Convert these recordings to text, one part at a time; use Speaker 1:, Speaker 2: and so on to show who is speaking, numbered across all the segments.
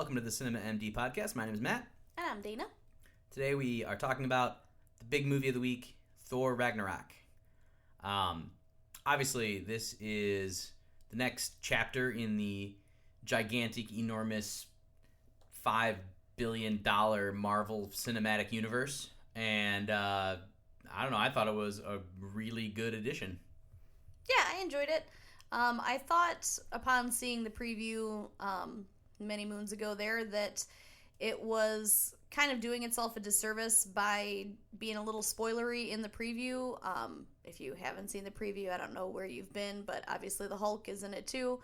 Speaker 1: welcome to the Cinema MD podcast. My name is Matt.
Speaker 2: And I'm Dana.
Speaker 1: Today we are talking about the big movie of the week, Thor Ragnarok. Obviously, this is the next chapter in the gigantic, enormous $5 billion Marvel Cinematic Universe. And, I don't know, I thought it was a really good addition.
Speaker 2: Yeah, I enjoyed it. I thought upon seeing the preview many moons ago there that it was kind of doing itself a disservice by being a little spoilery in the preview. If you haven't seen the preview, I don't know where you've been, but obviously the Hulk is in it too.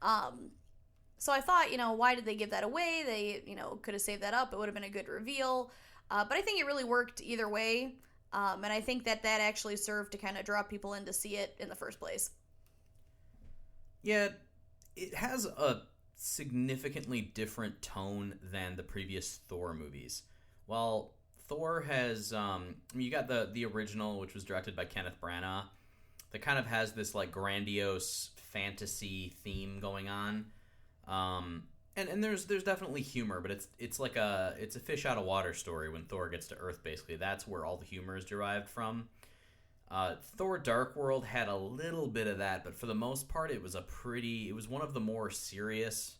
Speaker 2: So I thought, why did they give that away? They, could have saved that up. It would have been a good reveal. But I think it really worked either way. And I think that actually served to kind of draw people in to see it in the first place.
Speaker 1: Yeah, it has a significantly different tone than the previous Thor movies. While Thor has, you got the original, which was directed by Kenneth Branagh, that kind of has this like grandiose fantasy theme going on. And there's definitely humor, but it's like a fish out of water story when Thor gets to Earth. Basically, that's where all the humor is derived from. Thor: Dark World had a little bit of that, but for the most part, it was one of the more serious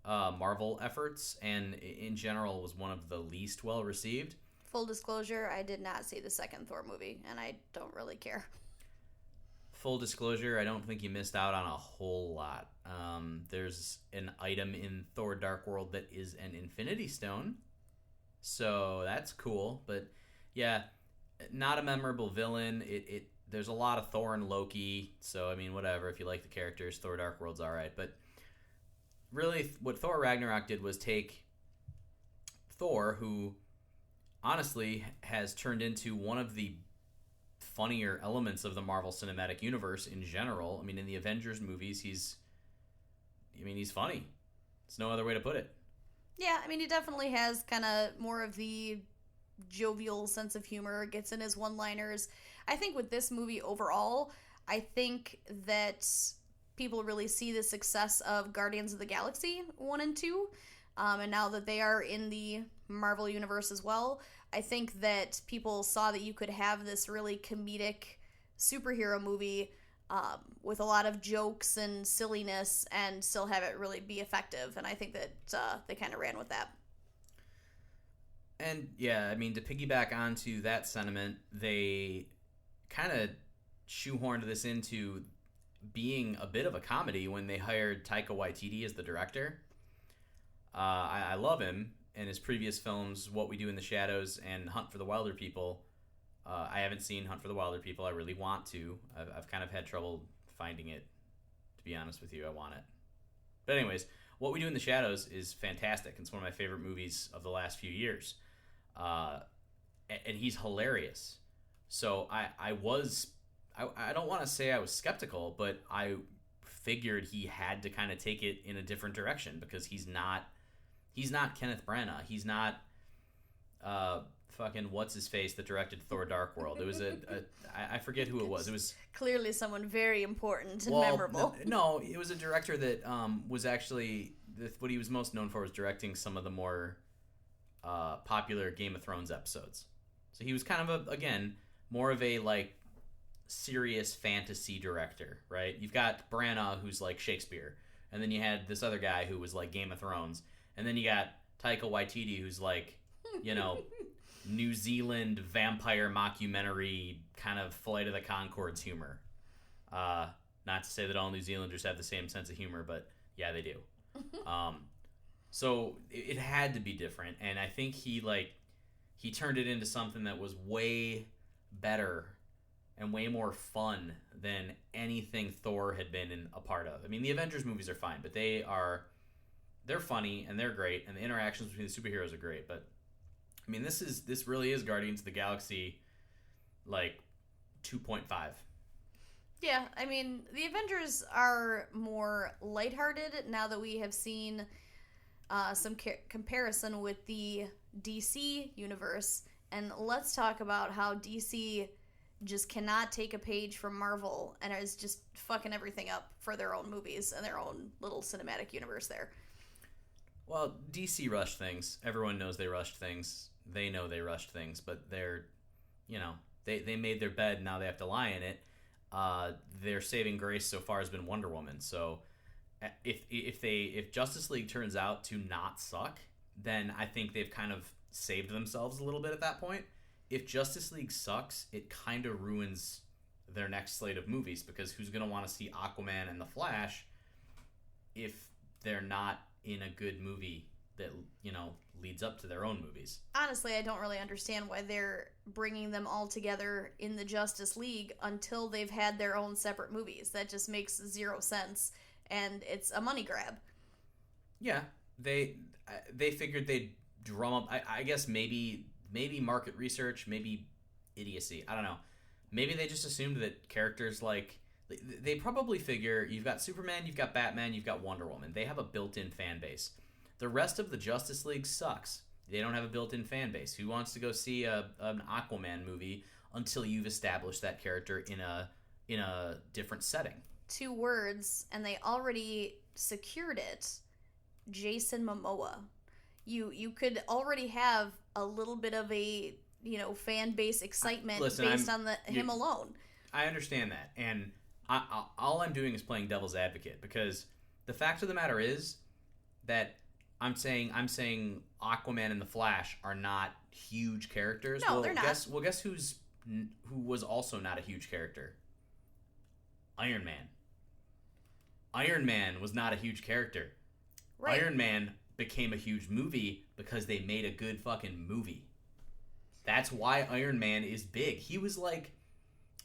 Speaker 1: Marvel efforts, and in general was one of the least well received.
Speaker 2: Full disclosure, I did not see the second Thor movie, and I don't really care.
Speaker 1: Full disclosure, I don't think you missed out on a whole lot. There's an item in Thor: Dark World that is an Infinity Stone, so that's cool. But yeah, not a memorable villain. There's a lot of Thor and Loki, so I mean, whatever. If you like the characters, Thor: Dark World's all right. But really, what Thor Ragnarok did was take Thor, who honestly has turned into one of the funnier elements of the Marvel Cinematic Universe in general. I mean, in the Avengers movies, he's funny. There's no other way to put it.
Speaker 2: Yeah, I mean, he definitely has kind of more of the jovial sense of humor, gets in his one-liners. I think with this movie overall, I think that people really see the success of Guardians of the Galaxy 1 and 2, and now that they are in the Marvel Universe as well, I think that people saw that you could have this really comedic superhero movie with a lot of jokes and silliness and still have it really be effective, and I think that they kind of ran with that.
Speaker 1: And yeah, I mean, to piggyback onto that sentiment, they kind of shoehorned this into being a bit of a comedy when they hired Taika Waititi as the director. I love him and his previous films, What We Do in the Shadows and Hunt for the Wilder People. I haven't seen Hunt for the Wilder People. I really want to. I've kind of had trouble finding it, to be honest with you. I want it. But anyways, What We Do in the Shadows is fantastic. It's one of my favorite movies of the last few years. And he's hilarious. So I don't want to say I was skeptical, but I figured he had to kind of take it in a different direction because he's not Kenneth Branagh. He's not fucking what's his face that directed Thor: Dark World. It was I forget who it was. It was
Speaker 2: clearly someone very important and memorable.
Speaker 1: No, it was a director that was actually what he was most known for was directing some of the more popular Game of Thrones episodes. So he was kind of again more of a like serious fantasy director, right? You've got Branagh, who's like Shakespeare, and then you had this other guy who was like Game of Thrones, and then you got Taika Waititi, who's like, New Zealand vampire mockumentary kind of Flight of the Conchords humor. Not to say that all New Zealanders have the same sense of humor, but yeah, they do. So it had to be different, and I think he turned it into something that was way better and way more fun than anything Thor had been a part of. I mean, the Avengers movies are fine, but they're funny and they're great, and the interactions between the superheroes are great. But I mean, this really is Guardians of the Galaxy, like 2.5.
Speaker 2: Yeah, I mean, the Avengers are more lighthearted now that we have seen some comparison with the DC universe. And let's talk about how DC just cannot take a page from Marvel and is just fucking everything up for their own movies and their own little cinematic universe there.
Speaker 1: Well, DC rushed things. Everyone knows they rushed things. They know they rushed things, but they made their bed. Now they have to lie in it. Their saving grace so far has been Wonder Woman. So if Justice League turns out to not suck, then I think they've kind of saved themselves a little bit at that point. If Justice League sucks, it kind of ruins their next slate of movies, because who's going to want to see Aquaman and the Flash if they're not in a good movie that leads up to their own movies?
Speaker 2: Honestly, I don't really understand why they're bringing them all together in the Justice League until they've had their own separate movies. That just makes zero sense, and it's a money grab.
Speaker 1: Yeah, they figured they'd drum up. I guess maybe market research, maybe idiocy. I don't know. Maybe they just assumed that characters like, they probably figure you've got Superman, you've got Batman, you've got Wonder Woman. They have a built-in fan base. The rest of the Justice League sucks. They don't have a built-in fan base. Who wants to go see an Aquaman movie until you've established that character in a different setting? 2
Speaker 2: words, and they already secured it. Jason Momoa. You could already have a little bit of a fan base excitement based on him alone.
Speaker 1: I understand that, and all I'm doing is playing devil's advocate, because the fact of the matter is that I'm saying Aquaman and the Flash are not huge characters.
Speaker 2: No, they're not.
Speaker 1: Guess who was also not a huge character? Iron Man. Iron Man was not a huge character. Right. Iron Man became a huge movie because they made a good fucking movie. That's why Iron Man is big. He was like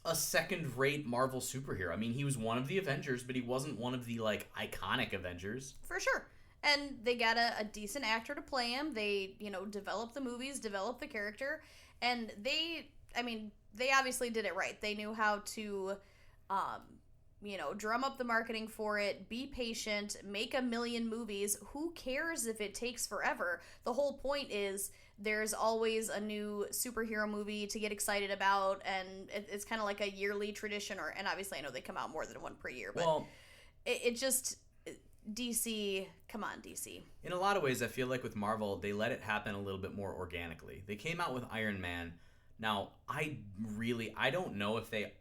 Speaker 1: a second-rate Marvel superhero. I mean, he was one of the Avengers, but he wasn't one of the like iconic Avengers.
Speaker 2: For sure. And they got a decent actor to play him. They, developed the movies, developed the character, and they obviously did it right. They knew how to drum up the marketing for it, be patient, make a million movies. Who cares if it takes forever? The whole point is there's always a new superhero movie to get excited about, and it's kind of like a yearly tradition. And obviously I know they come out more than one per year, but it just... DC, come on, DC.
Speaker 1: In a lot of ways, I feel like with Marvel, they let it happen a little bit more organically. They came out with Iron Man. Now, I don't know if they...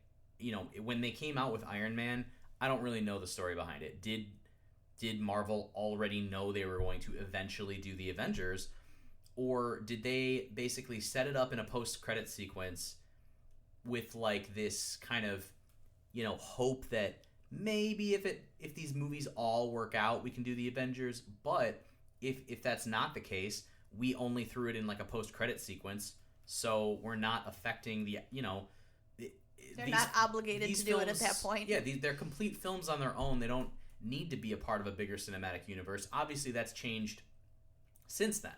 Speaker 1: when they came out with Iron Man, I don't really know the story behind it. Did Marvel already know they were going to eventually do the Avengers, or did they basically set it up in a post-credit sequence with like this kind of hope that maybe if these movies all work out, we can do the Avengers, but if that's not the case, we only threw it in like a post-credit sequence, so we're not affecting the
Speaker 2: they're not obligated to do it at that point.
Speaker 1: Yeah, they're complete films on their own. They don't need to be a part of a bigger cinematic universe. Obviously, that's changed since then.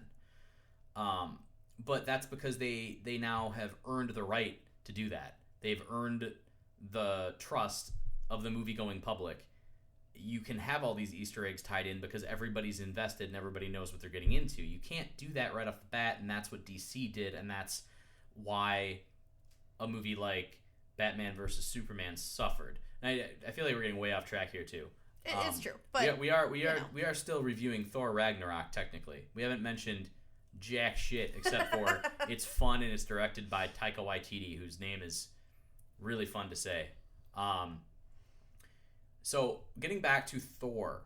Speaker 1: But that's because they now have earned the right to do that. They've earned the trust of the movie-going public. You can have all these Easter eggs tied in because everybody's invested and everybody knows what they're getting into. You can't do that right off the bat, and that's what DC did, and that's why a movie like Batman versus Superman suffered. And I feel like we're getting way off track here too.
Speaker 2: It's true, but
Speaker 1: we are still reviewing Thor Ragnarok. Technically, we haven't mentioned jack shit except for it's fun and it's directed by Taika Waititi, whose name is really fun to say. So getting back to Thor,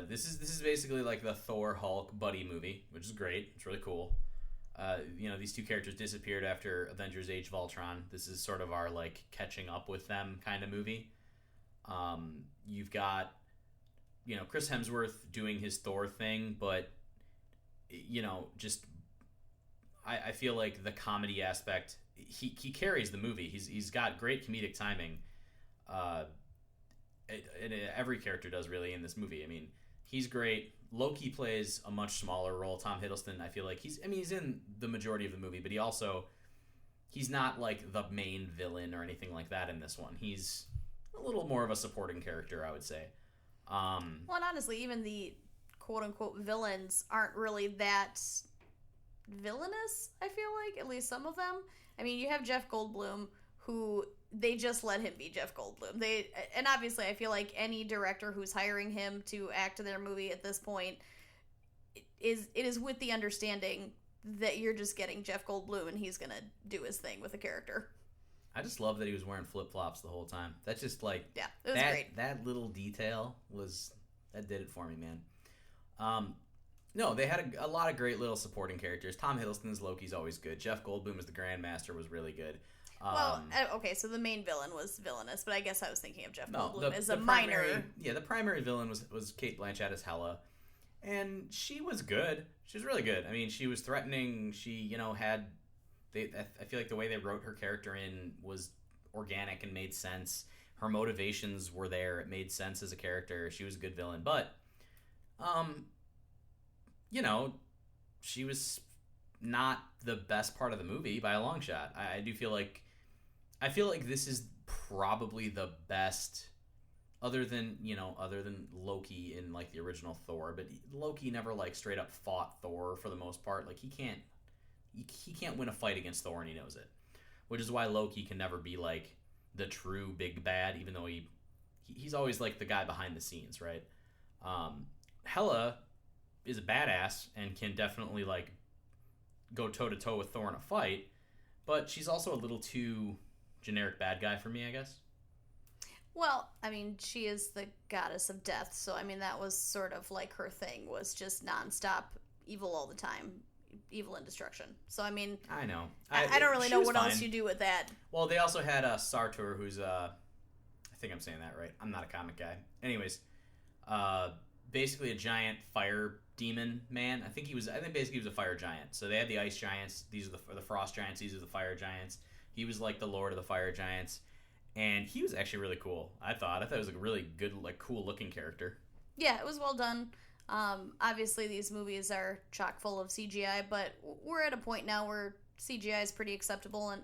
Speaker 1: this is basically like the Thor Hulk buddy movie, which is great. It's really cool. These two characters disappeared after Avengers: Age of Ultron. This is sort of our like catching up with them kind of movie. You've got Chris Hemsworth doing his Thor thing, but I feel like the comedy aspect, he carries the movie. He's got great comedic timing. Every character does really in this movie. I mean, he's great. Loki plays a much smaller role. Tom Hiddleston, I feel like he's in the majority of the movie, but he's not like the main villain or anything like that in this one. He's a little more of a supporting character, I would say.
Speaker 2: Well, and honestly, even the quote-unquote villains aren't really that villainous, I feel like, at least some of them. I mean, you have Jeff Goldblum, who they just let him be Jeff Goldblum. And obviously, I feel like any director who's hiring him to act in their movie at this point, it is with the understanding that you're just getting Jeff Goldblum and he's gonna do his thing with the character.
Speaker 1: I just love that he was wearing flip-flops the whole time. That's just like,
Speaker 2: yeah, it was great.
Speaker 1: That little detail that did it for me, man. No, they had a lot of great little supporting characters. Tom Hiddleston's Loki's always good. Jeff Goldblum as the Grandmaster was really good.
Speaker 2: Okay, so the main villain was villainous, but I guess I was thinking of Jeff Goldblum as a minor.
Speaker 1: Yeah, the primary villain was Cate Blanchett as Hela, and she was good. She was really good. I mean, she was threatening. She, had. I feel like the way they wrote her character in was organic and made sense. Her motivations were there. It made sense as a character. She was a good villain, but, she was not the best part of the movie by a long shot. I feel like this is probably the best, other than Loki in like the original Thor, but Loki never like straight up fought Thor for the most part. Like he can't win a fight against Thor, and he knows it, which is why Loki can never be like the true big bad, even though he's always like the guy behind the scenes, right? Hela is a badass and can definitely like go toe to toe with Thor in a fight, but she's also a little too generic bad guy for me, I guess.
Speaker 2: Well, I mean, she is the goddess of death, so I mean that was sort of like her thing, was just nonstop evil all the time. Evil and destruction. So I mean,
Speaker 1: I know.
Speaker 2: I don't really know what else you do with that.
Speaker 1: Well, they also had Sartor, who's I think I'm saying that right. I'm not a comic guy. Anyways, basically a giant fire demon man. I think basically he was a fire giant. So they had the ice giants. These are the frost giants. These are the fire giants. He was like the lord of the fire giants, and he was actually really cool. I thought it was like a really good, like cool looking character.
Speaker 2: Yeah, it was well done. Obviously, these movies are chock full of CGI, but we're at a point now where CGI is pretty acceptable and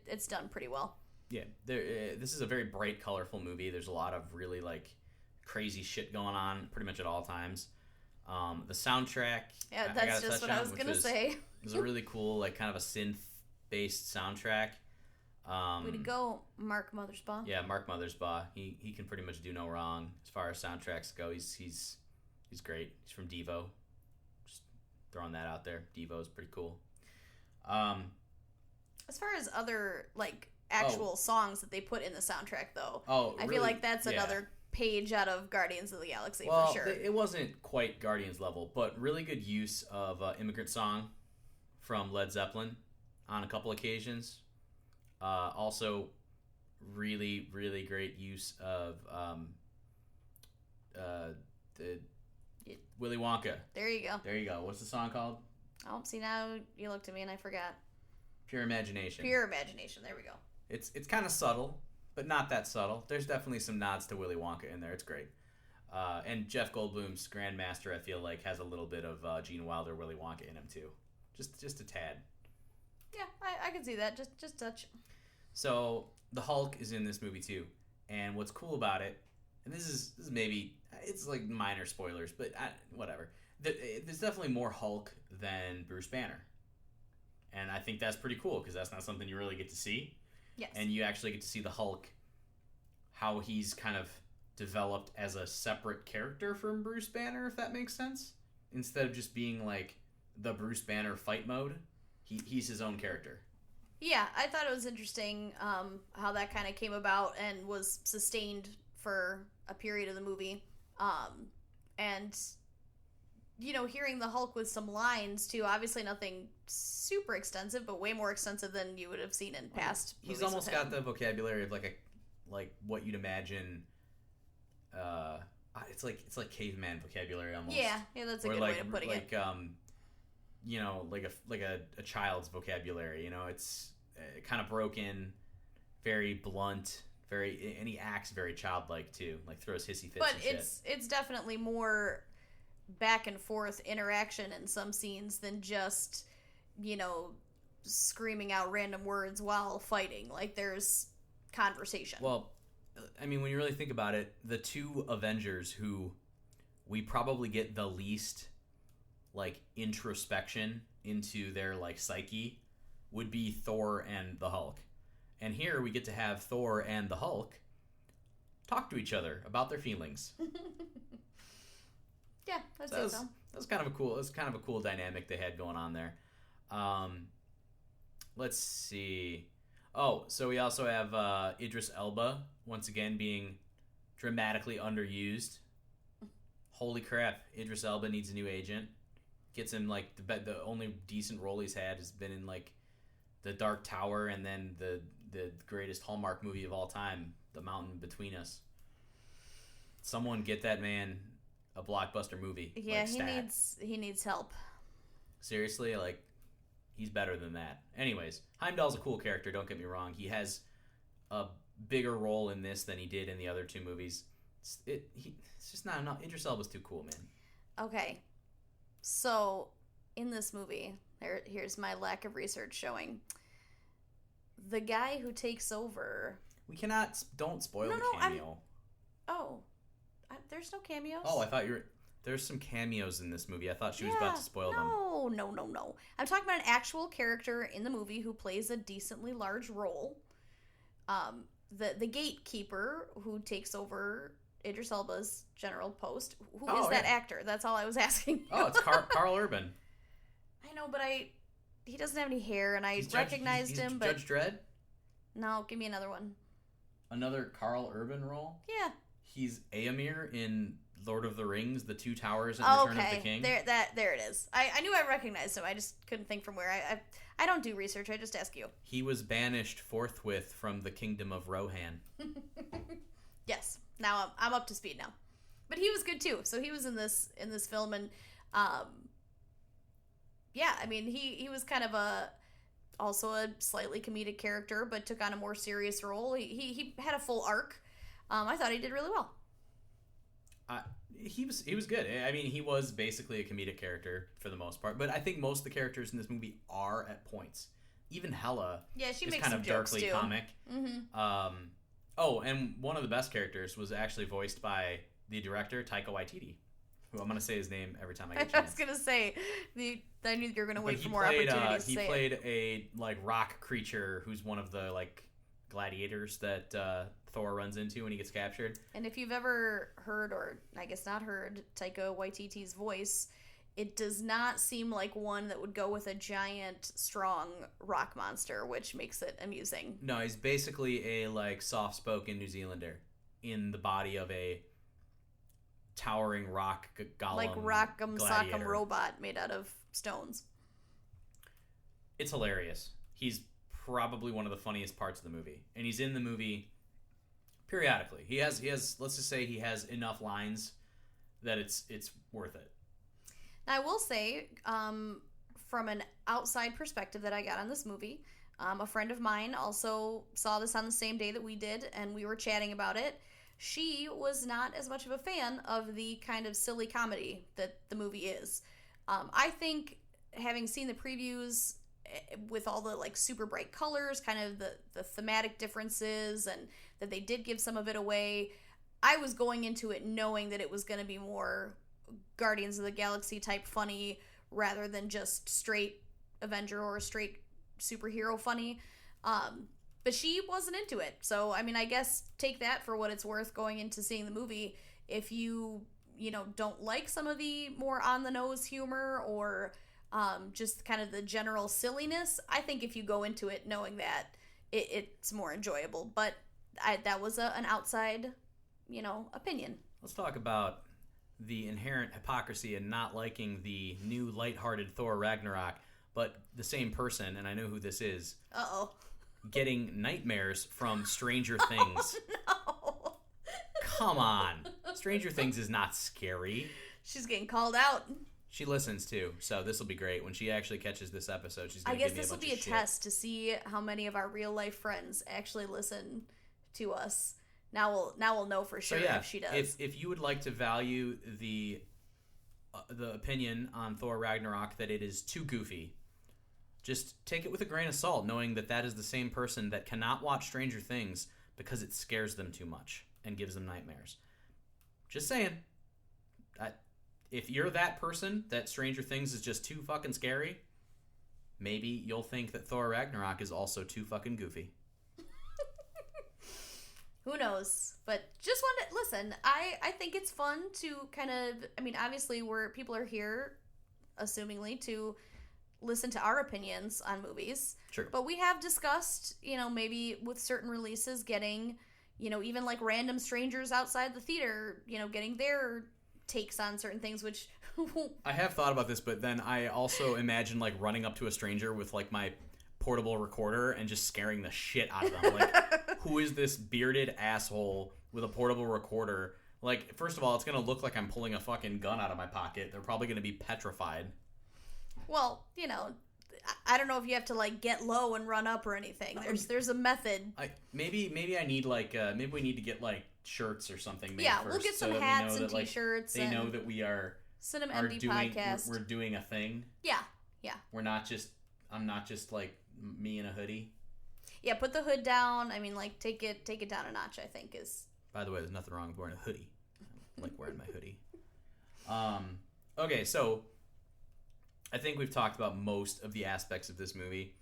Speaker 2: it's done pretty well.
Speaker 1: Yeah, this is a very bright, colorful movie. There's a lot of really like crazy shit going on pretty much at all times. The soundtrack.
Speaker 2: Yeah, that's just what I was gonna say.
Speaker 1: It was a really cool, like kind of a synth-based soundtrack.
Speaker 2: Way to go, Mark Mothersbaugh.
Speaker 1: Yeah, Mark Mothersbaugh. He can pretty much do no wrong as far as soundtracks go. He's great. He's from Devo. Just throwing that out there. Devo's pretty cool.
Speaker 2: As far as other like actual songs that they put in the soundtrack, though, I feel like that's another page out of Guardians of the Galaxy for sure.
Speaker 1: It wasn't quite Guardians level, but really good use of Immigrant Song from Led Zeppelin on a couple occasions. Also, really, really great use of the Willy Wonka.
Speaker 2: There you go.
Speaker 1: What's the song called?
Speaker 2: Oh, see, now you looked at me and I forgot.
Speaker 1: Pure Imagination.
Speaker 2: Pure Imagination. There we go.
Speaker 1: It's kind of subtle, but not that subtle. There's definitely some nods to Willy Wonka in there. It's great. And Jeff Goldblum's Grandmaster, I feel like, has a little bit of Gene Wilder, Willy Wonka in him too, just a tad.
Speaker 2: Yeah, I can see that. Just touch.
Speaker 1: So the Hulk is in this movie too, and what's cool about it, and this is maybe it's like minor spoilers, but whatever. There's definitely more Hulk than Bruce Banner, and I think that's pretty cool because that's not something you really get to see.
Speaker 2: Yes.
Speaker 1: And you actually get to see the Hulk, how he's kind of developed as a separate character from Bruce Banner, if that makes sense. Instead of just being like the Bruce Banner fight mode, he's his own character.
Speaker 2: Yeah, I thought it was interesting how that kind of came about and was sustained for a period of the movie. And, hearing the Hulk with some lines, too, obviously nothing super extensive, but way more extensive than you would have seen in past movies.
Speaker 1: He's almost got the vocabulary of like what you'd imagine. It's like caveman vocabulary almost.
Speaker 2: Yeah, that's a good way of putting it.
Speaker 1: Like a child's vocabulary. It's kind of broken, very blunt, and he acts very childlike too, like throws hissy fits.
Speaker 2: But
Speaker 1: and
Speaker 2: it's definitely more back and forth interaction in some scenes than just screaming out random words while fighting. Like there's conversation.
Speaker 1: Well, I mean, when you really think about it, the two Avengers who we probably get the least like introspection into their like psyche would be Thor and the Hulk. And here we get to have Thor and the Hulk talk to each other about their feelings.
Speaker 2: Yeah, I'd say so.
Speaker 1: That's kind of a cool dynamic they had going on there. Let's see. Oh, so we also have Idris Elba once again being dramatically underused. Holy crap! Idris Elba needs a new agent. Gets him like the only decent role he's had has been in like The Dark Tower and then the greatest Hallmark movie of all time, The Mountain Between Us. Someone get that man a blockbuster movie.
Speaker 2: Yeah,
Speaker 1: like
Speaker 2: he needs help.
Speaker 1: Seriously, like he's better than that. Anyways, Heimdall's a cool character, don't get me wrong. He has a bigger role in this than he did in the other two movies. It's just not enough. Idris Elba's too cool, man.
Speaker 2: Okay. So, in this movie, here's my lack of research showing. The guy who takes over...
Speaker 1: Don't spoil the cameo.
Speaker 2: There's no cameos.
Speaker 1: Oh, I thought there's some cameos in this movie. I thought she was about to spoil them.
Speaker 2: No. I'm talking about an actual character in the movie who plays a decently large role. The gatekeeper who takes over Idris Elba's general post. Who is that actor? That's all I was asking.
Speaker 1: Oh, it's Carl Urban.
Speaker 2: I know, but he doesn't have any hair, and I recognized him. But
Speaker 1: Judge Dredd?
Speaker 2: No, give me another one.
Speaker 1: Another Carl Urban role?
Speaker 2: Yeah. He's
Speaker 1: Éomer in Lord of the Rings, The Two Towers, and Return of the King.
Speaker 2: There it is. I knew I recognized him. I just couldn't think from where. I don't do research. I just ask you. He
Speaker 1: was banished forthwith from the kingdom of Rohan.
Speaker 2: Yes. Now I'm up to speed now. But he was good too. So he was in this film, and yeah, I mean he was kind of also a slightly comedic character, but took on a more serious role. He had a full arc. I thought he did really well.
Speaker 1: He was good. I mean, he was basically a comedic character for the most part, but I think most of the characters in this movie are at points. Even Hela
Speaker 2: she
Speaker 1: is
Speaker 2: makes
Speaker 1: kind of darkly
Speaker 2: too.
Speaker 1: comic.
Speaker 2: Mm-hmm.
Speaker 1: Oh, and one of the best characters was actually voiced by the director, Taika Waititi, who I'm going to say his name every time I get a chance.
Speaker 2: I was going to say, I knew you were going to wait for more opportunities to say
Speaker 1: He played a like rock creature who's one of the like gladiators that Thor runs into when he gets captured.
Speaker 2: And if you've ever heard, or I guess not heard, Taika Waititi's voice, it does not seem like one that would go with a giant, strong rock monster, which makes it amusing.
Speaker 1: No, he's basically a like soft-spoken New Zealander in the body of a towering rock golem,
Speaker 2: like Rock'em
Speaker 1: gladiator.
Speaker 2: Sock'em robot made out of stones.
Speaker 1: It's hilarious. He's probably one of the funniest parts of the movie, and he's in the movie periodically. He has let's just say he has enough lines that it's worth it.
Speaker 2: Now, I will say, from an outside perspective that I got on this movie, a friend of mine also saw this on the same day that we did, and we were chatting about it. She was not as much of a fan of the kind of silly comedy that the movie is. I think, having seen the previews with all the like super bright colors, kind of the thematic differences, and that they did give some of it away, I was going into it knowing that it was going to be more Guardians of the Galaxy type funny rather than just straight Avenger or straight superhero funny. But she wasn't into it. So, I mean, I guess take that for what it's worth going into seeing the movie. If you don't like some of the more on-the-nose humor or just kind of the general silliness, I think if you go into it knowing that, it's more enjoyable. But that was an outside, opinion.
Speaker 1: Let's talk about the inherent hypocrisy in not liking the new lighthearted Thor Ragnarok, but the same person, and I know who this is, getting nightmares from Stranger Things.
Speaker 2: Oh, no.
Speaker 1: Come on. Stranger Things is not scary.
Speaker 2: She's getting called out.
Speaker 1: She listens too, so this will be great. When she actually catches this episode, she's going to give me a bunch of shit. I guess this will be a
Speaker 2: test to see how many of our real-life friends actually listen to us. Now we'll know for sure if she does.
Speaker 1: If you would like to value the opinion on Thor Ragnarok that it is too goofy, just take it with a grain of salt, knowing that is the same person that cannot watch Stranger Things because it scares them too much and gives them nightmares. Just saying. If you're that person that Stranger Things is just too fucking scary, maybe you'll think that Thor Ragnarok is also too fucking goofy.
Speaker 2: Who knows? But just want to listen. I think it's fun to kind of. I mean, obviously, people are here, assumingly, to listen to our opinions on movies.
Speaker 1: True.
Speaker 2: But we have discussed, maybe with certain releases, getting, even like random strangers outside the theater, getting their takes on certain things, which.
Speaker 1: I have thought about this, but then I also imagine like running up to a stranger with like my portable recorder and just scaring the shit out of them. Like, who is this bearded asshole with a portable recorder? Like, first of all, it's going to look like I'm pulling a fucking gun out of my pocket. They're probably going to be petrified.
Speaker 2: Well, I don't know if you have to like get low and run up or anything. There's a method.
Speaker 1: Maybe I need like maybe we need to get like shirts or something made first.
Speaker 2: We'll get some hats and t-shirts.
Speaker 1: They know that we are
Speaker 2: Cinema MD podcast.
Speaker 1: We're doing a thing.
Speaker 2: Yeah.
Speaker 1: I'm not just like me in a hoodie.
Speaker 2: Yeah, put the hood down. I mean, like take it down a notch, I think is.
Speaker 1: By the way, there's nothing wrong with wearing a hoodie. I like wearing my hoodie. Okay, so I think we've talked about most of the aspects of this movie.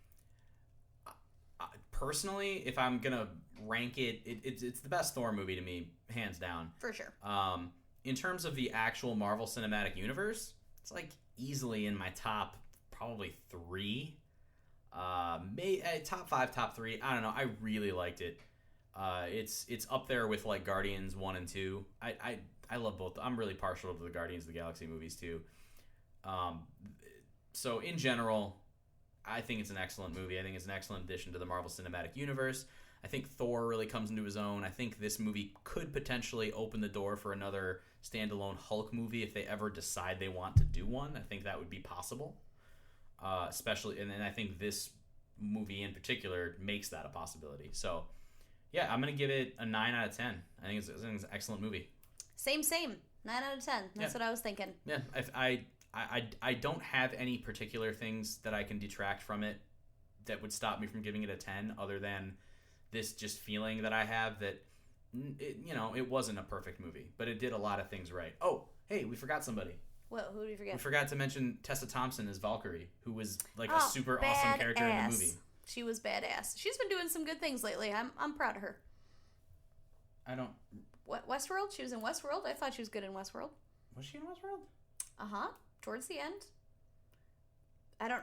Speaker 1: Personally, if I'm gonna rank it's the best Thor movie to me, hands down.
Speaker 2: For sure.
Speaker 1: In terms of the actual Marvel Cinematic Universe, it's like easily in my top probably 3. Top 5, top 3. I don't know. I really liked it. It's up there with like Guardians 1 and 2. I love both. I'm really partial to the Guardians of the Galaxy movies too. So in general, I think it's an excellent movie. I think it's an excellent addition to the Marvel Cinematic Universe. I think Thor really comes into his own. I think this movie could potentially open the door for another standalone Hulk movie if they ever decide they want to do one. I think that would be possible. Especially, and I think this movie in particular makes that a possibility. So, yeah, I'm going to give it a 9 out of 10. I think it's an excellent movie.
Speaker 2: Same. 9 out of 10. That's what I was thinking.
Speaker 1: Yeah, I don't have any particular things that I can detract from it that would stop me from giving it a 10 other than this just feeling that I have that, it wasn't a perfect movie, but it did a lot of things right. Oh, hey, we forgot somebody.
Speaker 2: What? Who did we forget?
Speaker 1: We forgot to mention Tessa Thompson as Valkyrie, who was like a super awesome character in the movie.
Speaker 2: She was badass. She's been doing some good things lately. I'm proud of her.
Speaker 1: I don't...
Speaker 2: What, Westworld? She was in Westworld? I thought she was good in Westworld.
Speaker 1: Was she in Westworld?
Speaker 2: Uh-huh. Towards the end. I don't...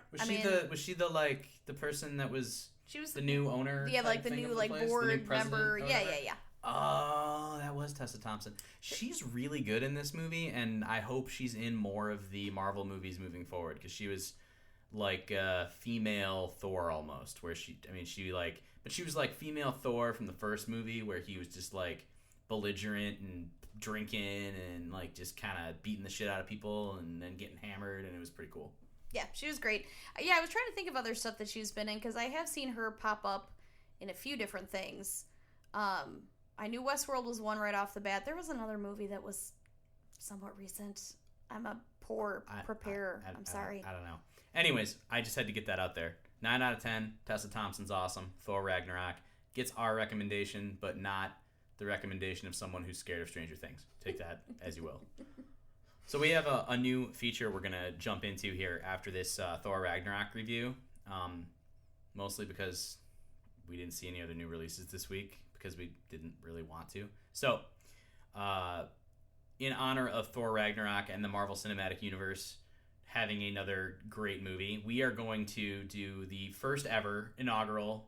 Speaker 1: Was she the person that was...
Speaker 2: She was
Speaker 1: the new owner.
Speaker 2: Yeah, like the new board member. Yeah.
Speaker 1: Oh, that was Tessa Thompson. She's really good in this movie, and I hope she's in more of the Marvel movies moving forward because she was like female Thor almost, where she was like female Thor from the first movie where he was just like belligerent and drinking and like just kind of beating the shit out of people and then getting hammered, and it was pretty cool.
Speaker 2: Yeah, she was great. Yeah, I was trying to think of other stuff that she's been in because I have seen her pop up in a few different things. I knew Westworld was one right off the bat. There was another movie that was somewhat recent. I'm a poor preparer. I'm sorry.
Speaker 1: I don't know. Anyways, I just had to get that out there. 9 out of 10. Tessa Thompson's awesome. Thor Ragnarok gets our recommendation, but not the recommendation of someone who's scared of Stranger Things. Take that as you will. So we have a new feature we're going to jump into here after this Thor Ragnarok review. Mostly because we didn't see any other new releases this week because we didn't really want to. So, in honor of Thor Ragnarok and the Marvel Cinematic Universe having another great movie, we are going to do the first ever inaugural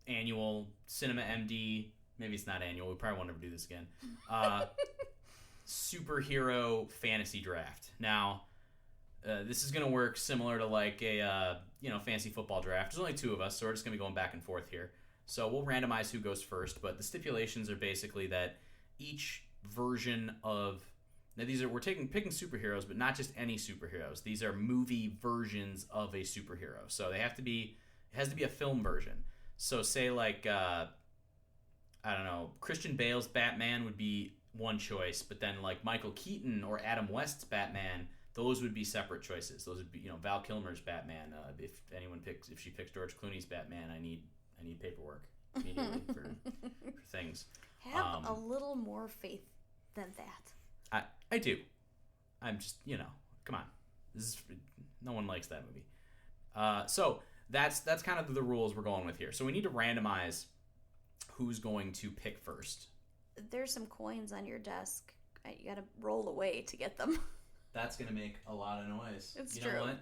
Speaker 1: annual Cinema MD. Maybe it's not annual. We probably won't ever do this again. Superhero fantasy draft. Now, this is going to work similar to like a fantasy football draft. There's only 2 of us, so we're just going to be going back and forth here. So we'll randomize who goes first, but the stipulations are basically that each version of we're picking superheroes, but not just any superheroes. These are movie versions of a superhero. So it has to be a film version. So say like I don't know, Christian Bale's Batman would be one choice, but then like Michael Keaton or Adam West's Batman, those would be separate choices. Those would be, Val Kilmer's Batman. If she picks George Clooney's Batman, I need paperwork immediately for things.
Speaker 2: Have a little more faith than that.
Speaker 1: I do. I'm just, come on. No one likes that movie. So that's kind of the rules we're going with here. So we need to randomize who's going to pick first.
Speaker 2: There's some coins on your desk. You gotta roll away to get them.
Speaker 1: That's gonna make a lot of noise.
Speaker 2: It's
Speaker 1: you
Speaker 2: true.
Speaker 1: know what?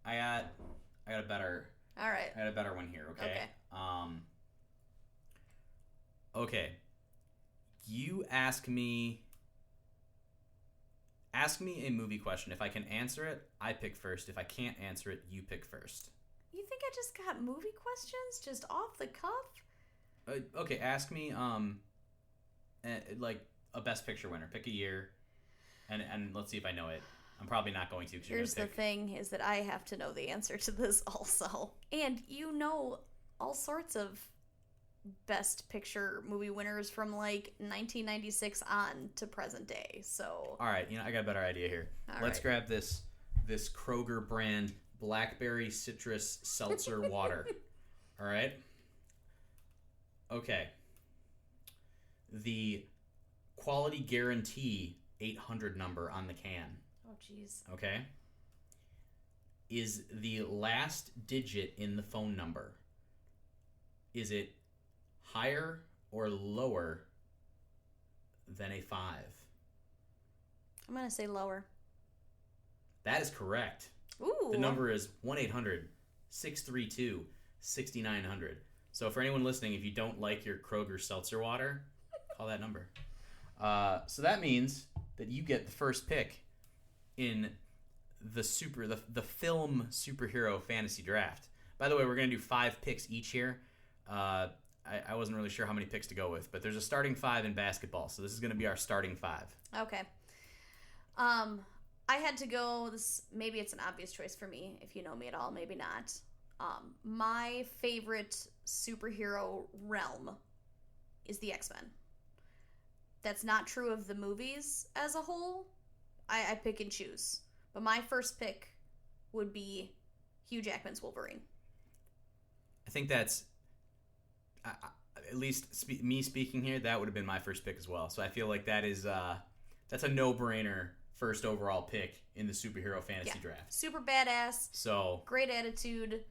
Speaker 1: I got a better.
Speaker 2: All right.
Speaker 1: I got a better one here. Okay. Okay. You ask me a movie question. If I can answer it, I pick first. If I can't answer it, you pick first.
Speaker 2: You think I just got movie questions just off the cuff?
Speaker 1: Okay, ask me like a best picture winner. Pick a year, and let's see if I know it. I'm probably not going to.
Speaker 2: Here's the thing: is that I have to know the answer to this also, and you know all sorts of best picture movie winners from like 1996 on to present day. So
Speaker 1: all right, I got a better idea here. Let's grab this Kroger brand blackberry citrus seltzer water. All right. Okay. The quality guarantee 800 number on the can.
Speaker 2: Oh, jeez.
Speaker 1: Okay. Is the last digit in the phone number, is it higher or lower than a 5?
Speaker 2: I'm going to say lower.
Speaker 1: That is correct.
Speaker 2: Ooh.
Speaker 1: The number is 1-800-632-6900. So for anyone listening, if you don't like your Kroger seltzer water, call that number. So that means that you get the first pick in the film superhero fantasy draft. By the way, we're going to do 5 picks each here. I wasn't really sure how many picks to go with, but there's a starting 5 in basketball, so this is going to be our starting 5.
Speaker 2: Okay. I had to go, maybe it's an obvious choice for me, if you know me at all, maybe not. My favorite superhero realm is the X-Men. That's not true of the movies as a whole. I pick and choose. But my first pick would be Hugh Jackman's Wolverine.
Speaker 1: I think that's, at least me speaking here, that would have been my first pick as well. So I feel like that's a no-brainer first overall pick in the superhero fantasy draft. Super
Speaker 2: badass.
Speaker 1: So
Speaker 2: great attitude.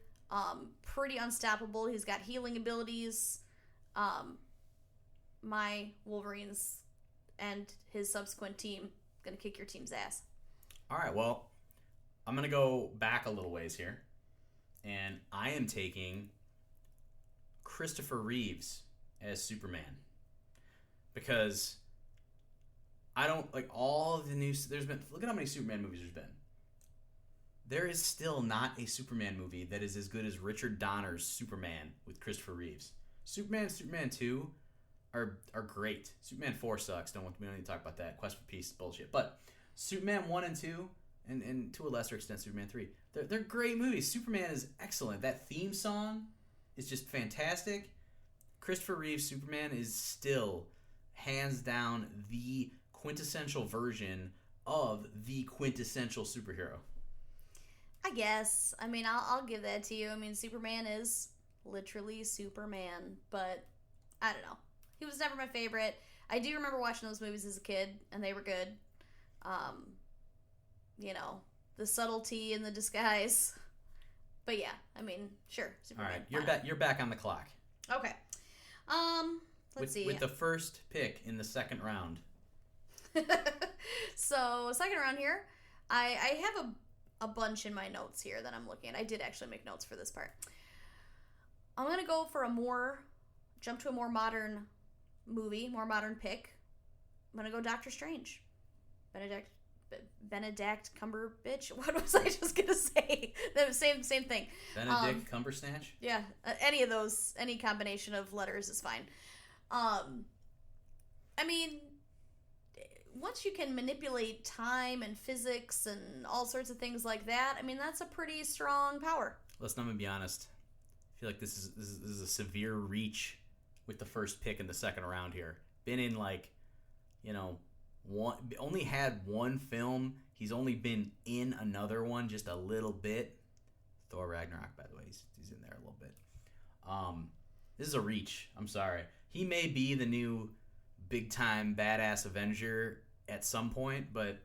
Speaker 2: Pretty unstoppable. He's got healing abilities. My Wolverines and his subsequent team gonna kick your team's ass.
Speaker 1: All right, well, I'm gonna go back a little ways here, and I am taking Christopher Reeves as Superman because I don't like all of the new. Look at how many Superman movies there's been. There is still not a Superman movie that is as good as Richard Donner's Superman with Christopher Reeves. Superman and Superman 2 are great. Superman 4 sucks. We don't need to talk about that. Quest for Peace bullshit. But Superman 1 and 2, and to a lesser extent Superman 3, they're great movies. Superman is excellent. That theme song is just fantastic. Christopher Reeve's Superman is still, hands down, the quintessential version of the quintessential superhero.
Speaker 2: I guess. I mean, I'll give that to you. I mean, Superman is literally Superman, but I don't know. He was never my favorite. I do remember watching those movies as a kid, and they were good. The subtlety in the disguise. But yeah, I mean, sure, Superman.
Speaker 1: All right, you're back on the clock.
Speaker 2: Okay. Let's see.
Speaker 1: With the first pick in the second round.
Speaker 2: So, second round here, I have a bunch in my notes here that I'm looking at. I did actually make notes for this part. I'm going to go for jump to a more modern movie, more modern pick. I'm going to go Doctor Strange. Benedict Cumberbatch. What was I just going to say? The same thing.
Speaker 1: Benedict Cumbersnatch?
Speaker 2: Yeah, any of those, any combination of letters is fine. I mean, once you can manipulate time and physics and all sorts of things like that, I mean, that's a pretty strong power.
Speaker 1: Listen, I'm gonna be honest. I feel like this is a severe reach with the first pick in the second round here. Been in only had one film. He's only been in another one just a little bit. Thor Ragnarok, by the way, he's in there a little bit. This is a reach. I'm sorry. He may be the new big time badass Avenger at some point, but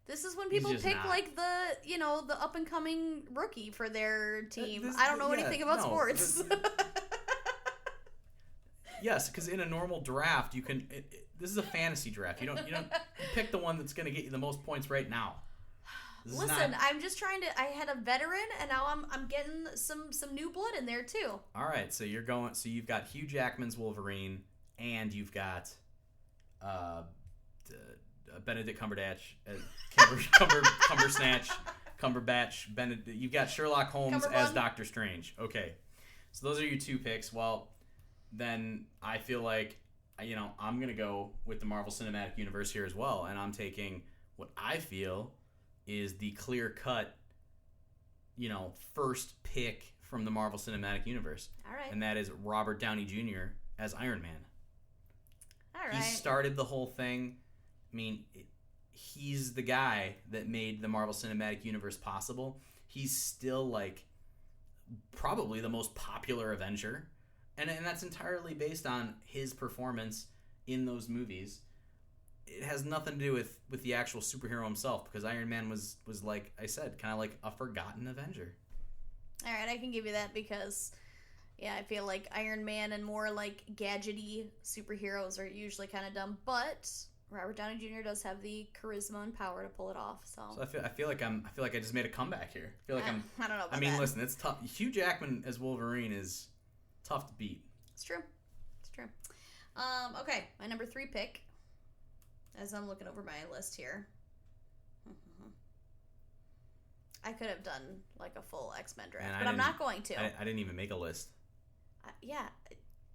Speaker 2: this is when people pick
Speaker 1: not.
Speaker 2: Like the up and coming rookie for their team. I don't know anything about sports.
Speaker 1: Yes, because in a normal draft, you can. This is a fantasy draft. You pick the one that's going to get you the most points right now.
Speaker 2: Listen, I'm just trying to. I had a veteran, and now I'm getting some new blood in there too.
Speaker 1: All right, so you're going. So you've got Hugh Jackman's Wolverine, and you've got Benedict Cumberbatch, Cumberbatch. Benedict. You've got Sherlock Holmes as Doctor Strange. Okay, so those are your two picks. Well, then I feel like I'm gonna go with the Marvel Cinematic Universe here as well, and I'm taking what I feel is the clear-cut, first pick from the Marvel Cinematic Universe.
Speaker 2: All right.
Speaker 1: And that is Robert Downey Jr. as Iron Man.
Speaker 2: All right.
Speaker 1: He started the whole thing. I mean, he's the guy that made the Marvel Cinematic Universe possible. He's still, probably the most popular Avenger. And that's entirely based on his performance in those movies. It has nothing to do with the actual superhero himself, because Iron Man was like I said, kind of like a forgotten Avenger.
Speaker 2: All right, I can give you that because, I feel like Iron Man and more gadgety superheroes are usually kind of dumb, but Robert Downey Jr. does have the charisma and power to pull it off. So
Speaker 1: I feel like I just made a comeback here. I feel like
Speaker 2: I don't know about that.
Speaker 1: Listen, it's tough. Hugh Jackman as Wolverine is tough to beat.
Speaker 2: It's true. Okay, my number 3 pick. As I'm looking over my list here, I could have done a full X-Men draft, but I'm not going to.
Speaker 1: I didn't even make a list.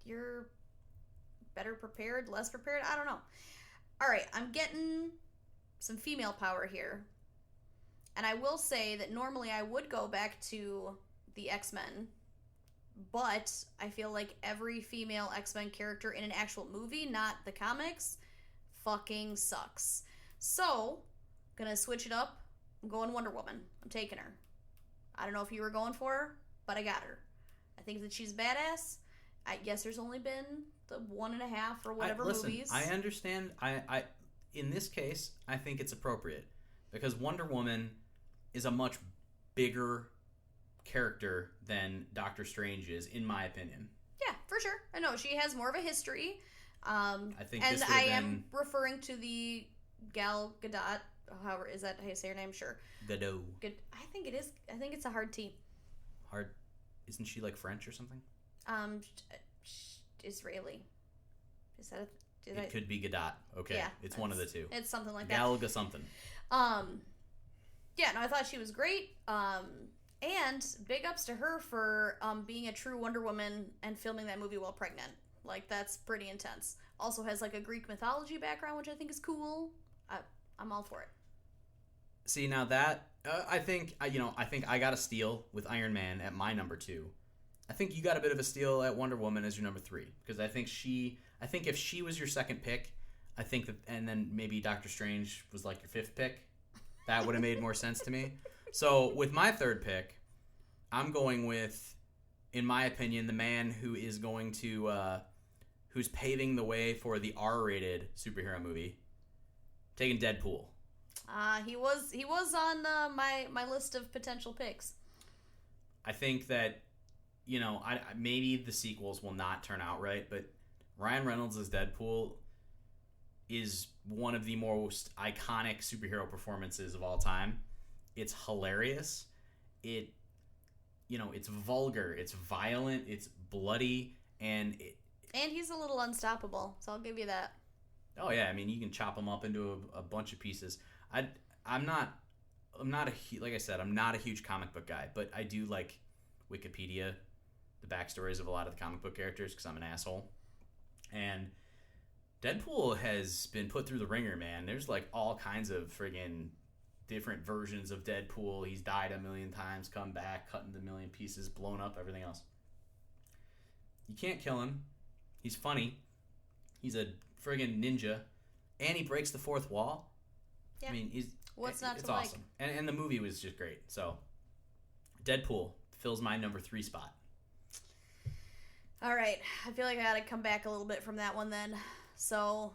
Speaker 2: You're better prepared, less prepared. I don't know. All right, I'm getting some female power here, and I will say that normally I would go back to the X-Men, but I feel like every female X-Men character in an actual movie, not the comics, fucking sucks. So, gonna switch it up. I'm going Wonder Woman. I'm taking her. I don't know if you were going for her, but I got her. I think that she's badass. Yes, there's only been the 1.5 or whatever movies.
Speaker 1: I understand. I in this case, I think it's appropriate because Wonder Woman is a much bigger character than Doctor Strange is, in my opinion.
Speaker 2: Yeah, for sure. I know she has more of a history.
Speaker 1: I think,
Speaker 2: and I am referring to the Gal Gadot. However, is that how you say her name? Sure.
Speaker 1: Gadot.
Speaker 2: I think it is. I think it's a hard T.
Speaker 1: Hard? Isn't she French or something?
Speaker 2: Israeli. Is that?
Speaker 1: It could be Gadot. Okay, yeah, it's one of the two.
Speaker 2: It's something like
Speaker 1: Gal Gadot something.
Speaker 2: Yeah. No, I thought she was great. And big ups to her for being a true Wonder Woman and filming that movie while pregnant. That's pretty intense. Also has a Greek mythology background, which I think is cool. I'm all for it.
Speaker 1: See, now that I think I got a steal with Iron Man at my number 2. I think you got a bit of a steal at Wonder Woman as your number 3, because I think if she was your second pick, I think that, and then maybe Doctor Strange was your 5th pick, that would have made more sense to me. So with my 3rd pick, I'm going with, in my opinion, the man who is going to who's paving the way for the R-rated superhero movie, taking Deadpool.
Speaker 2: He was on my list of potential picks.
Speaker 1: I think that, maybe the sequels will not turn out right, but Ryan Reynolds as Deadpool is one of the most iconic superhero performances of all time. It's hilarious. It's vulgar, it's violent, it's bloody, and
Speaker 2: he's a little unstoppable, so I'll give you that.
Speaker 1: Oh yeah, you can chop him up into a bunch of pieces. I'm not like I said, I'm not a huge comic book guy, but I do like Wikipedia, the backstories of a lot of the comic book characters, because I'm an asshole. And Deadpool has been put through the ringer, man. There's all kinds of friggin' different versions of Deadpool. He's died a million times, come back, cut into a million pieces, blown up, everything else. You can't kill him. He's funny. He's a friggin' ninja, and he breaks the fourth wall.
Speaker 2: Yeah. It's
Speaker 1: awesome. And the movie was just great. So, Deadpool fills my number 3 spot.
Speaker 2: All right. I feel like I got to come back a little bit from that one then. So,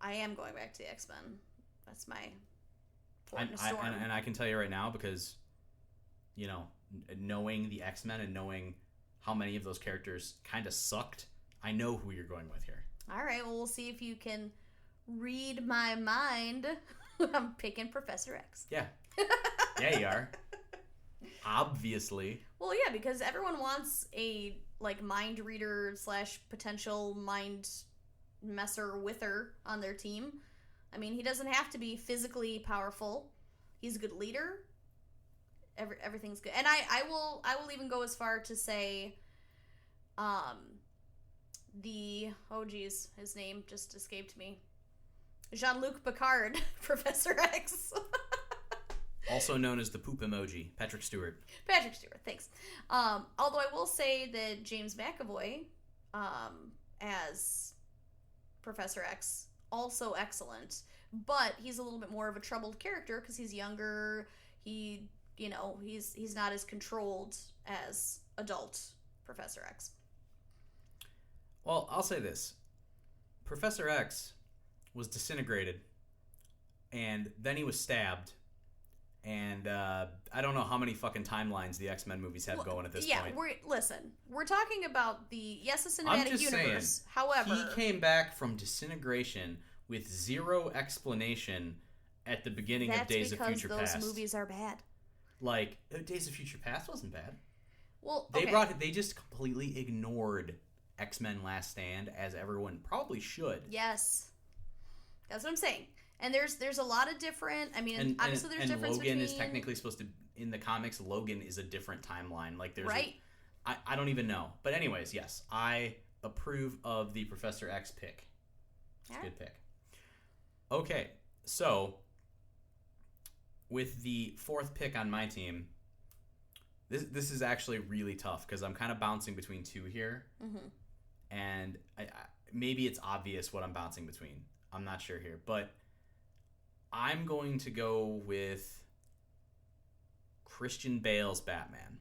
Speaker 2: I am going back to the X-Men. That's my point of storm.
Speaker 1: And I can tell you right now, because, knowing the X-Men and knowing how many of those characters kind of sucked, I know who you're going with here.
Speaker 2: All right, well, we'll see if you can read my mind. I'm picking Professor X.
Speaker 1: Yeah. Yeah, you are. Obviously.
Speaker 2: Well, yeah, because everyone wants a, like, mind reader / potential mind messer with her on their team. I mean, he doesn't have to be physically powerful. He's a good leader. Everything's good. And I will even go as far to say his name just escaped me. Jean-Luc Picard, Professor X.
Speaker 1: Also known as the poop emoji, Patrick Stewart.
Speaker 2: Patrick Stewart, thanks. Although I will say that James McAvoy, as Professor X, also excellent, but he's a little bit more of a troubled character because he's younger. He's not as controlled as adult Professor X.
Speaker 1: Well, I'll say this. Professor X was disintegrated, and then he was stabbed. And I don't know how many fucking timelines the X-Men movies have going at this point.
Speaker 2: Yeah, we're talking about the cinematic universe.
Speaker 1: Saying,
Speaker 2: however,
Speaker 1: he came back from disintegration with zero explanation at the beginning of Days of Future Past.
Speaker 2: That's because those movies are bad.
Speaker 1: Like, Days of Future Past wasn't bad.
Speaker 2: Well,
Speaker 1: They just completely ignored X-Men Last Stand, as everyone probably should.
Speaker 2: Yes, that's what I'm saying. And there's a lot of different. I mean, obviously there's difference
Speaker 1: Logan
Speaker 2: between.
Speaker 1: is technically supposed to, in the comics, Logan is a different timeline. Like there's
Speaker 2: right.
Speaker 1: I don't even know. But anyways, yes, I approve of the Professor X pick. It's a good pick. Okay, so with the fourth pick on my team, this is actually really tough because I'm kind of bouncing between two here, and maybe it's obvious what I'm bouncing between. I'm not sure here, but I'm going to go with Christian Bale's Batman.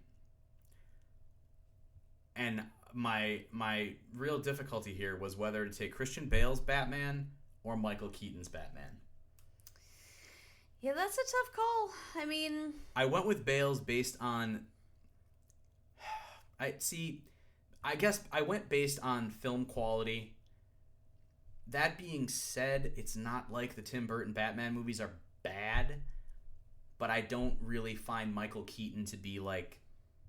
Speaker 1: And my real difficulty here was whether to take Christian Bale's Batman or Michael Keaton's Batman.
Speaker 2: Yeah, that's a tough call. I mean,
Speaker 1: I went with Bale's based on I guess I went based on film quality. That being said, it's not like the Tim Burton Batman movies are bad, but I don't really find Michael Keaton to be like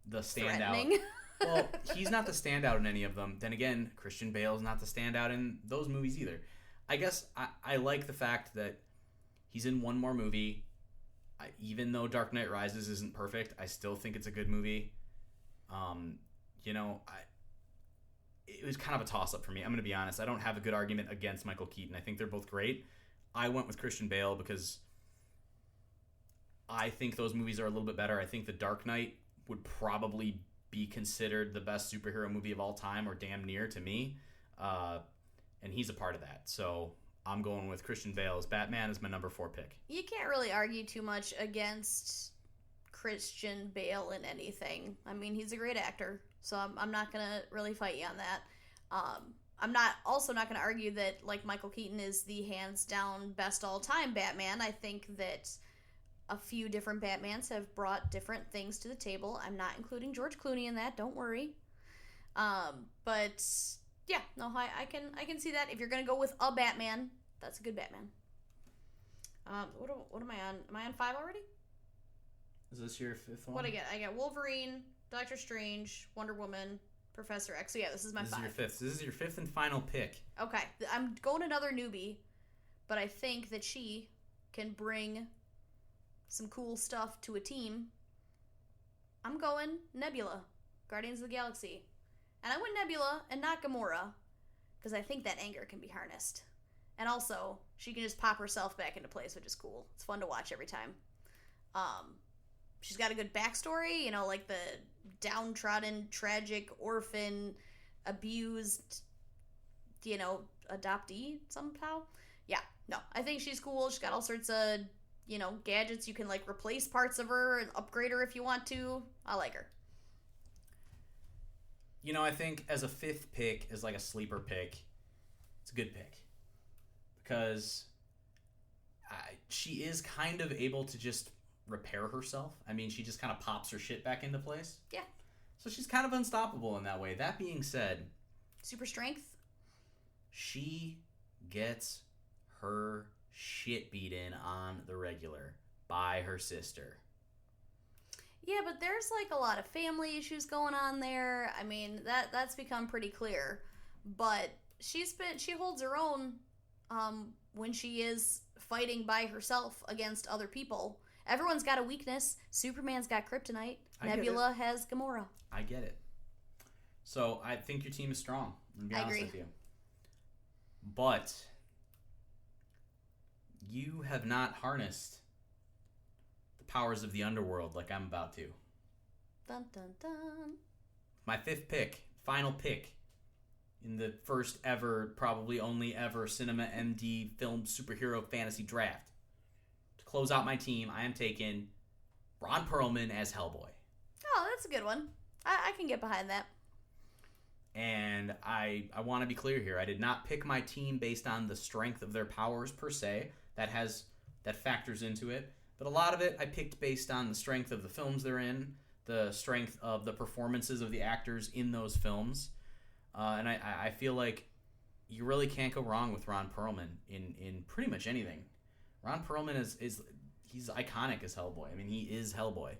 Speaker 1: the standout. Well, he's not the standout in any of them. Then again, Christian Bale's not the standout in those movies either. I guess I like the fact that he's in one more movie. Even though Dark Knight Rises isn't perfect, I still think it's a good movie. It was kind of a toss-up for me. I'm going to be honest. I don't have a good argument against Michael Keaton. I think they're both great. I went with Christian Bale because I think those movies are a little bit better. I think The Dark Knight would probably be considered the best superhero movie of all time, or damn near to me. And he's a part of that. So I'm going with Christian Bale's Batman as my number 4 pick. You
Speaker 2: can't really argue too much against Christian Bale in anything. I mean, he's a great actor. So I'm not going to really fight you on that. I'm not going to argue that, like, Michael Keaton is the hands-down best all-time Batman. I think that a few different Batmans have brought different things to the table. I'm not including George Clooney in that. Don't worry. But, yeah. No, I can see that. If you're going to go with a Batman, that's a good Batman. What am I on? Am I on 5 already?
Speaker 1: Is this your 5th one?
Speaker 2: What I get? I got Wolverine, Doctor Strange, Wonder Woman, Professor X. So yeah, this is my 5.
Speaker 1: This is your 5th and final pick.
Speaker 2: Okay, I'm going another newbie, but I think that she can bring some cool stuff to a team. I'm going Nebula, Guardians of the Galaxy. And I went Nebula and not Gamora, because I think that anger can be harnessed. And also, she can just pop herself back into place, which is cool. It's fun to watch every time. She's got a good backstory, like the downtrodden, tragic, orphan, abused, adoptee somehow. Yeah, no, I think she's cool. She's got all sorts of, gadgets. You can, like, replace parts of her and upgrade her if you want to. I like her.
Speaker 1: I think as a 5th pick, as like a sleeper pick, it's a good pick. Because she is kind of able to just repair herself. I mean, she just kind of pops her shit back into place.
Speaker 2: Yeah.
Speaker 1: So she's kind of unstoppable in that way. That being said,
Speaker 2: Super strength.
Speaker 1: She gets her shit beat in on the regular by her sister.
Speaker 2: Yeah, but there's like a lot of family issues going on there. I mean, that's become pretty clear. But she holds her own when she is fighting by herself against other people. Everyone's got a weakness. Superman's got kryptonite. Nebula has Gamora.
Speaker 1: I get it. So I think your team is strong. I'm gonna be honest with you. But you have not harnessed the powers of the underworld like I'm about to.
Speaker 2: Dun dun dun.
Speaker 1: My fifth pick, final pick in the first ever, probably only ever Cinema MD film superhero fantasy draft. To close out my team, I am taking Ron Perlman as Hellboy.
Speaker 2: Oh, that's a good one. I can get behind that.
Speaker 1: And I want to be clear here. I did not pick my team based on the strength of their powers per se. That factors into it. But a lot of it I picked based on the strength of the films they're in, the strength of the performances of the actors in those films. And I feel like you really can't go wrong with Ron Perlman in pretty much anything. Ron Perlman he's iconic as Hellboy. I mean, he is Hellboy.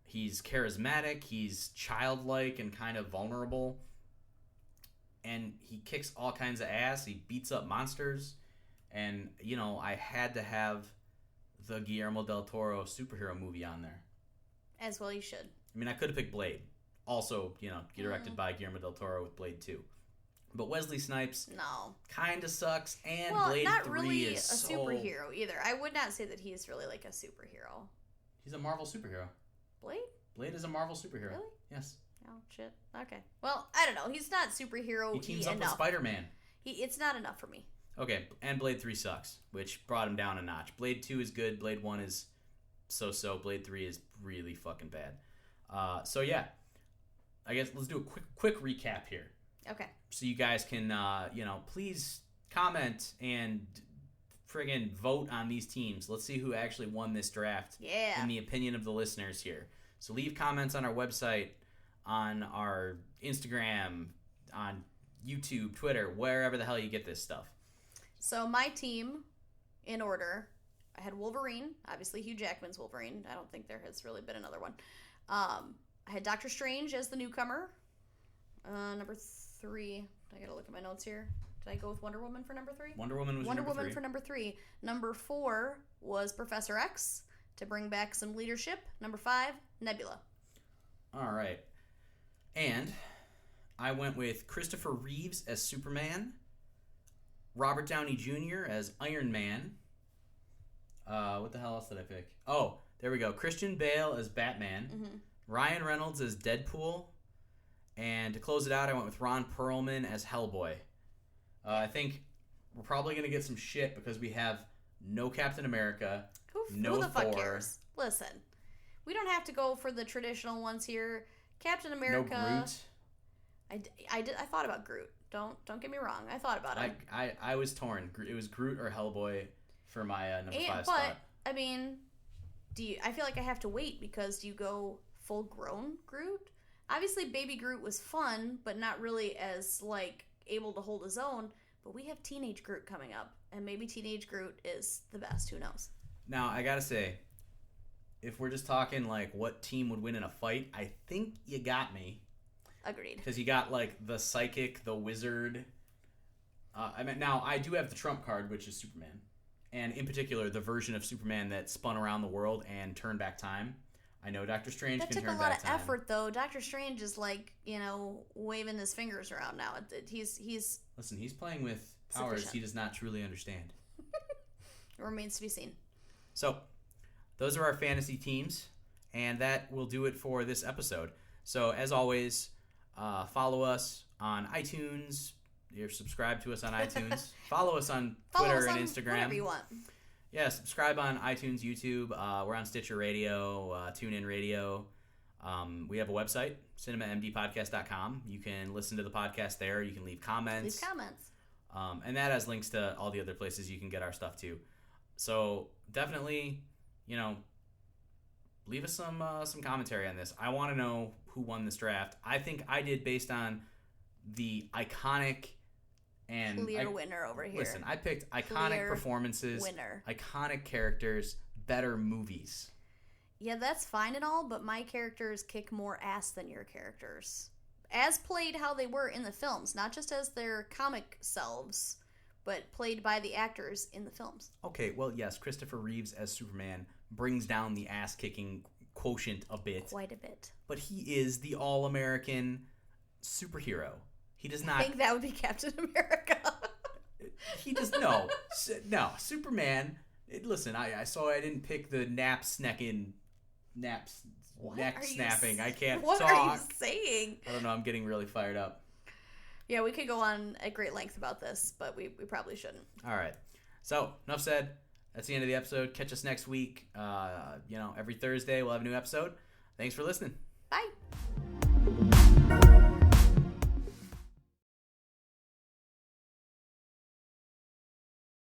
Speaker 1: He's charismatic, he's childlike and kind of vulnerable. And he kicks all kinds of ass. He beats up monsters. And, I had to have the Guillermo del Toro superhero movie on there.
Speaker 2: As well you should.
Speaker 1: I mean, I could have picked Blade. Also, directed by Guillermo del Toro with Blade 2. But Wesley Snipes kind of sucks. And Blade 3
Speaker 2: not really
Speaker 1: is
Speaker 2: a superhero either. I would not say that he's really like a superhero.
Speaker 1: He's a Marvel superhero.
Speaker 2: Blade?
Speaker 1: Blade is a Marvel superhero.
Speaker 2: Really?
Speaker 1: Yes.
Speaker 2: Oh, shit. Okay. Well, I don't know. He's not superhero-y.
Speaker 1: He teams up with Spider-Man.
Speaker 2: It's not enough for me.
Speaker 1: Okay, and Blade 3 sucks, which brought him down a notch. Blade 2 is good. Blade 1 is so-so. Blade 3 is really fucking bad. So, yeah. I guess let's do a quick recap here.
Speaker 2: Okay.
Speaker 1: So you guys can, please comment and friggin' vote on these teams. Let's see who actually won this draft.
Speaker 2: Yeah.
Speaker 1: In the opinion of the listeners here. So leave comments on our website, on our Instagram, on YouTube, Twitter, wherever the hell you get this stuff.
Speaker 2: So my team, in order, I had Wolverine. Obviously, Hugh Jackman's Wolverine. I don't think there has really been another one. I had Doctor Strange as the newcomer. Number 3. I gotta look at my notes here. Did I go with Wonder Woman for number 3?
Speaker 1: Wonder Woman was
Speaker 2: Wonder
Speaker 1: number
Speaker 2: Woman
Speaker 1: 3.
Speaker 2: for number 3. Number 4 was Professor X to bring back some leadership. Number 5, Nebula.
Speaker 1: All right. And I went with Christopher Reeves as Superman, Robert Downey Jr. as Iron Man. What the hell else did I pick? Oh, there we go. Christian Bale as Batman.
Speaker 2: Mm-hmm.
Speaker 1: Ryan Reynolds as Deadpool. And to close it out, I went with Ron Perlman as Hellboy. I think we're probably going to get some shit because we have no Captain America, no
Speaker 2: Who the
Speaker 1: Thor.
Speaker 2: fuck cares? Listen, we don't have to go for the traditional ones here. Captain America.
Speaker 1: No Groot.
Speaker 2: I thought about Groot. Don't get me wrong. I thought about him.
Speaker 1: I was torn. It was Groot or Hellboy for my number 5 spot.
Speaker 2: But I mean, I feel like I have to wait because do you go full grown Groot? Obviously, Baby Groot was fun, but not really as like able to hold his own. But we have Teenage Groot coming up, and maybe Teenage Groot is the best. Who knows?
Speaker 1: Now I gotta say, if we're just talking like what team would win in a fight, I think you got me.
Speaker 2: Agreed.
Speaker 1: Because you got like the psychic, the wizard. Now I do have the trump card, which is Superman, and in particular the version of Superman that spun around the world and turned back time. I know Doctor Strange can turn back time.
Speaker 2: That took a lot of effort, though. Doctor Strange is like, waving his fingers around now. He's
Speaker 1: Listen, he's playing with powers he does not truly understand.
Speaker 2: It remains to be seen.
Speaker 1: So, those are our fantasy teams, and that will do it for this episode. So, as always, follow us on iTunes. You're subscribed to us on iTunes. Follow us on Twitter and Instagram.
Speaker 2: Whatever you want.
Speaker 1: Yeah, subscribe on iTunes, YouTube. We're on Stitcher Radio, TuneIn Radio. We have a website, cinemamdpodcast.com. You can listen to the podcast there. You can leave comments. And that has links to all the other places you can get our stuff too. So definitely, leave us some commentary on this. I want to know who won this draft. I think I did based on the iconic and
Speaker 2: Clear winner over here.
Speaker 1: Listen, I picked iconic
Speaker 2: Clear
Speaker 1: performances,
Speaker 2: winner.
Speaker 1: iconic characters, better movies.
Speaker 2: Yeah, that's fine and all, but my characters kick more ass than your characters. As played how they were in the films, not just as their comic selves, but played by the actors in the films.
Speaker 1: Okay, well, yes, Christopher Reeves as Superman brings down the ass-kicking quotient a bit.
Speaker 2: Quite a bit.
Speaker 1: But he is the all-American superhero. He does not...
Speaker 2: I think that would be Captain America.
Speaker 1: He does... No. No, Superman... Listen, I didn't pick the neck snapping. I can't
Speaker 2: what
Speaker 1: talk.
Speaker 2: What are you saying?
Speaker 1: I don't know. I'm getting really fired up.
Speaker 2: Yeah, we could go on at great length about this, but we probably shouldn't.
Speaker 1: All right. So, enough said. That's the end of the episode. Catch us next week. Every Thursday we'll have a new episode. Thanks for listening.
Speaker 2: Bye.